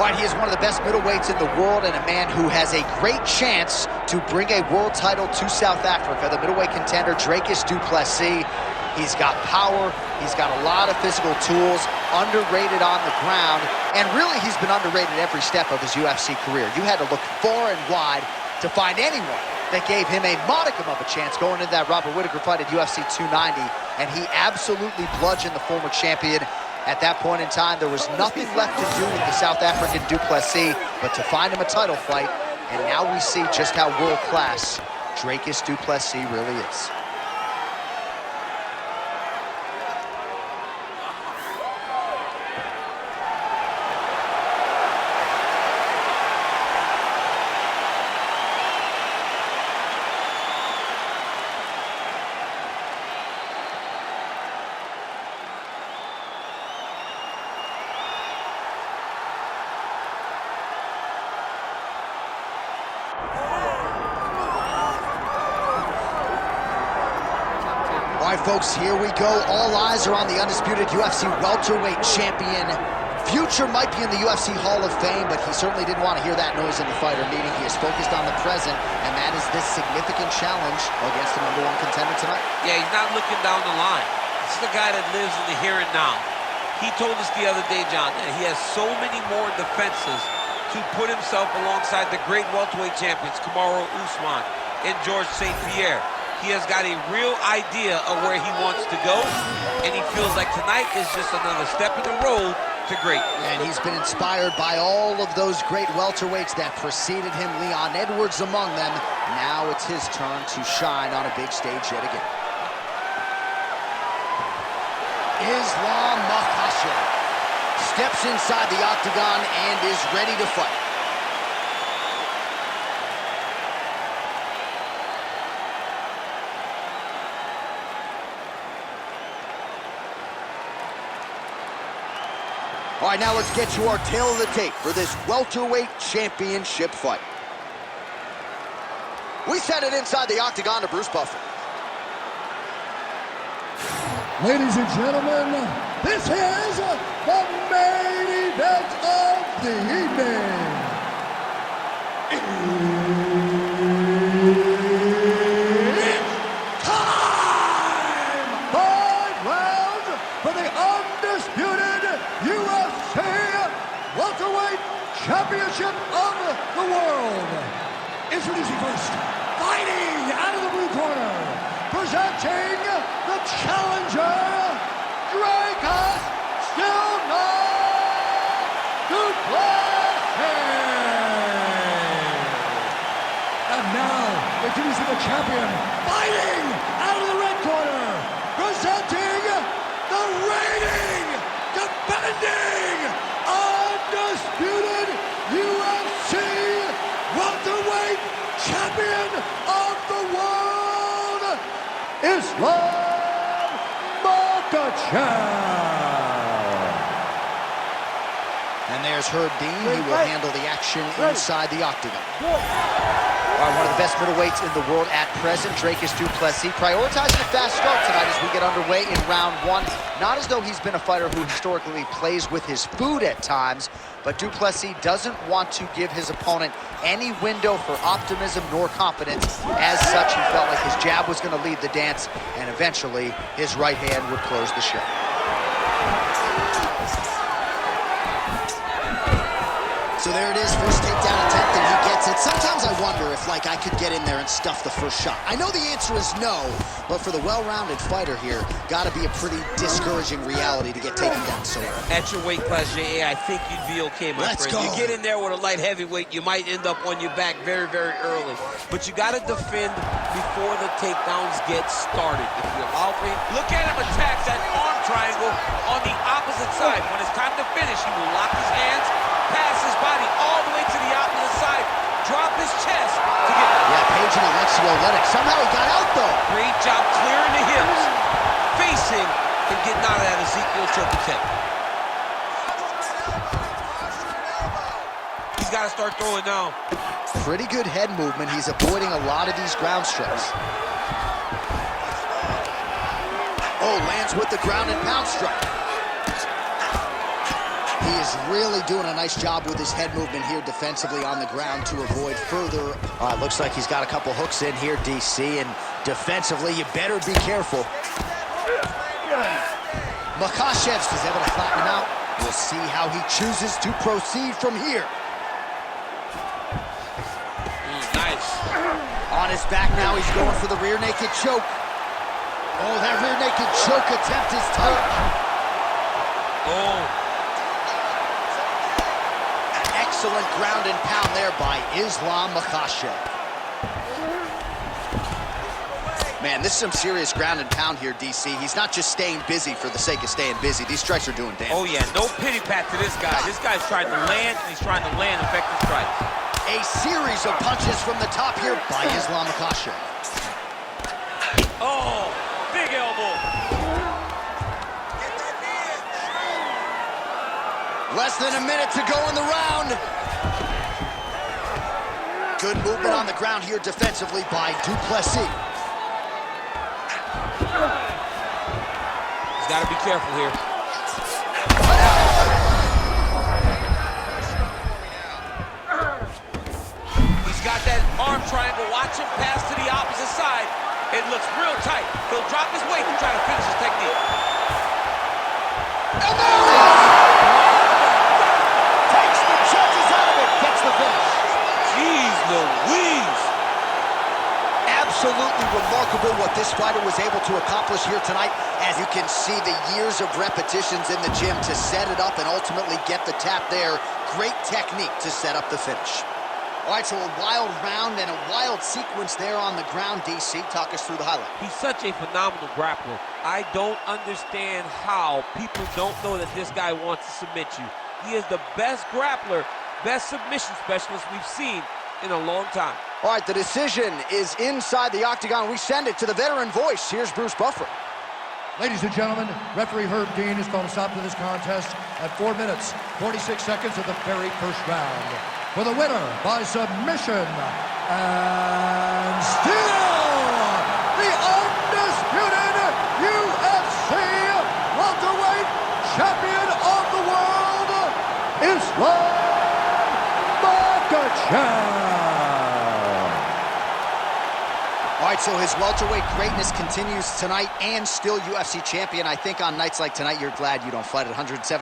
All right, he is one of the best middleweights in the world and a man who has a great chance to bring a world title to South Africa. The middleweight contender, Dricus du Plessis. He's got power, he's got a lot of physical tools, underrated on the ground, and really he's been underrated every step of his UFC career. You had to look far and wide to find anyone that gave him a modicum of a chance going into that Robert Whittaker fight at UFC 290, and he absolutely bludgeoned the former champion. At that point in time, there was nothing left to do with the South African du Plessis but to find him a title fight, and now we see just how world-class Dricus du Plessis really is. All right, folks, here we go. All eyes are on the undisputed UFC welterweight champion. Future might be in the UFC Hall of Fame, but he certainly didn't want to hear that noise in the fighter meeting. He is focused on the present, and that is this significant challenge against the #1 contender tonight. Yeah, he's not looking down the line. This is the guy that lives in the here and now. He told us the other day, John, that he has so many more defenses to put himself alongside the great welterweight champions, Kamaru Usman and George St. Pierre. He has got a real idea of where he wants to go, and he feels like tonight is just another step in the road to greatness. And he's been inspired by all of those great welterweights that preceded him, Leon Edwards among them. Now it's his turn to shine on a big stage yet again. Islam Makhachev steps inside the octagon and is ready to fight. All right, now let's get to our tail of the tape for this welterweight championship fight. We send it inside the octagon to Bruce Buffer. Ladies and gentlemen, this is the main event of the evening. It's time! 5 rounds for the undisputed UFC welterweight championship of the world. Introducing first, fighting out of the blue corner, presenting the challenger, Dricus du Plessis. And now, introducing the champion, fighting out of the red corner, presenting the reigning, defending, undisputed UFC welterweight champion of the world, Islam Makhachev. And there's Herb Dean. He will handle the action inside the octagon. All right, one of the best middleweights in the world at present, Dricus du Plessis, prioritizing a fast start tonight as we get underway in round 1. Not as though he's been a fighter who historically plays with his food at times, but du Plessis doesn't want to give his opponent any window for optimism nor confidence. As such, he felt like his jab was going to lead the dance, and eventually his right hand would close the show. So there it is, first takedown attempt, and he gets it. Sometimes I wonder if, like, I could get in there and stuff the first shot. I know the answer is no, but for the well-rounded fighter here, gotta be a pretty discouraging reality to get taken down so early. At your weight class, J.A., I think you'd be okay, my Let's friend. go. You get in there with a light heavyweight, you might end up on your back very, very early. But you got to defend before the takedowns get started. If you allow me, look at him attack that arm triangle on the opposite side. When it's time to finish, he will lock his hands, pass his body all the way to the opposite side, drop his chest to get... Yeah, Page and Alexio Olenek. Somehow he got out, though. Great job clearing the hips, facing, and getting out of that Ezekiel choke attempt. He's got to start throwing now. Pretty good head movement. He's avoiding a lot of these ground strikes. Oh, lands with the ground and pound strike. He is really doing a nice job with his head movement here defensively on the ground to avoid further. All right, looks like he's got a couple hooks in here, DC, and defensively, you better be careful. Makhachev is able to flatten him out. We'll see how he chooses to proceed from here. Nice. On his back now, he's going for the rear naked choke. Oh, that rear naked choke attempt is tight. Oh. Excellent ground and pound there by Islam Makhachev. Man, this is some serious ground and pound here, DC. He's not just staying busy for the sake of staying busy. These strikes are doing damage. Oh, yeah, no pity pat to this guy. This guy's trying to land, and he's trying to land effective strikes. A series of punches from the top here by Islam Makhachev. Oh, big elbow. Less than a minute to go in the round. Good movement on the ground here defensively by Du Plessis. He's got to be careful here. He's got that arm triangle. Watch him pass to the opposite side. It looks real tight. He'll drop his weight to try to finish his technique. And there it is! Takes the judges out of it. Gets the finish. Jeez Louise. Absolutely remarkable what this fighter was able to accomplish here tonight. As you can see, the years of repetitions in the gym to set it up and ultimately get the tap there. Great technique to set up the finish. All right, so a wild round and a wild sequence there on the ground. DC, talk us through the highlight. He's such a phenomenal grappler. I don't understand how people don't know that this guy wants to submit you. He is the best grappler, best submission specialist we've seen in a long time. All right, the decision is inside the octagon. We send it to the veteran voice. Here's Bruce Buffer. Ladies and gentlemen, referee Herb Dean has called a stop to this contest at 4 minutes, 46 seconds of the very first round. For the winner by submission, and still the undisputed UFC welterweight champion of the world, Islam Makhachev. All right, so his welterweight greatness continues tonight and still UFC champion. I think on nights like tonight, you're glad you don't fight at 107.